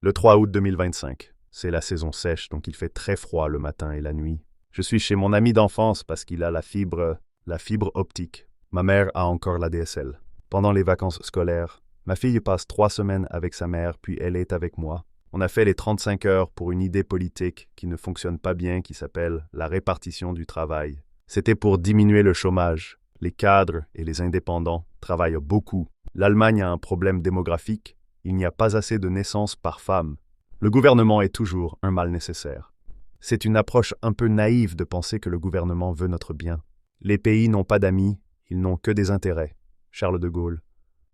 Le 3 août 2025. C'est la saison sèche, donc il fait très froid le matin et la nuit. Je suis chez mon ami d'enfance parce qu'il a la fibre optique. Ma mère a encore la DSL. Pendant les vacances scolaires, ma fille passe 3 semaines avec sa mère, puis elle est avec moi. On a fait les 35 heures pour une idée politique qui ne fonctionne pas bien, qui s'appelle la répartition du travail. C'était pour diminuer le chômage. Les cadres et les indépendants travaillent beaucoup. L'Allemagne a un problème démographique. Il n'y a pas assez de naissances par femme. Le gouvernement est toujours un mal nécessaire. C'est une approche un peu naïve de penser que le gouvernement veut notre bien. Les pays n'ont pas d'amis, ils n'ont que des intérêts. Charles de Gaulle.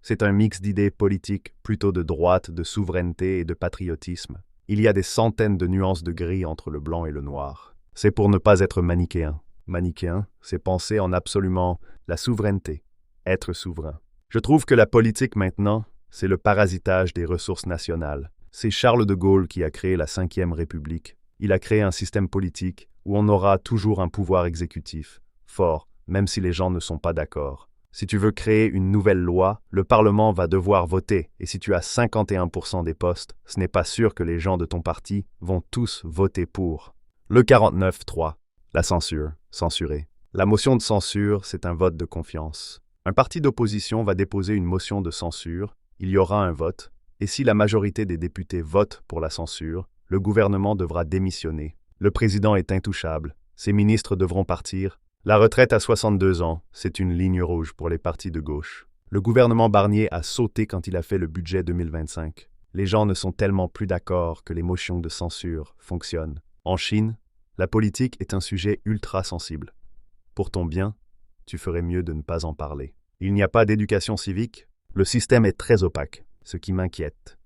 C'est un mix d'idées politiques, plutôt de droite, de souveraineté et de patriotisme. Il y a des centaines de nuances de gris entre le blanc et le noir. C'est pour ne pas être manichéen. Manichéen, c'est penser en absolument la souveraineté, être souverain. Je trouve que la politique maintenant, c'est le parasitage des ressources nationales. C'est Charles de Gaulle qui a créé la Ve République. Il a créé un système politique où on aura toujours un pouvoir exécutif, fort, même si les gens ne sont pas d'accord. Si tu veux créer une nouvelle loi, le Parlement va devoir voter, et si tu as 51% des postes, ce n'est pas sûr que les gens de ton parti vont tous voter pour. Le 49.3. La censure. Censurer. La motion de censure, c'est un vote de confiance. Un parti d'opposition va déposer une motion de censure, il y aura un vote, et si la majorité des députés votent pour la censure, le gouvernement devra démissionner. Le président est intouchable, ses ministres devront partir. La retraite à 62 ans, c'est une ligne rouge pour les partis de gauche. Le gouvernement Barnier a sauté quand il a fait le budget 2025. Les gens ne sont tellement plus d'accord que les motions de censure fonctionnent. En Chine, la politique est un sujet ultra sensible. Pour ton bien, tu ferais mieux de ne pas en parler. Il n'y a pas d'éducation civique. Le système est très opaque, ce qui m'inquiète.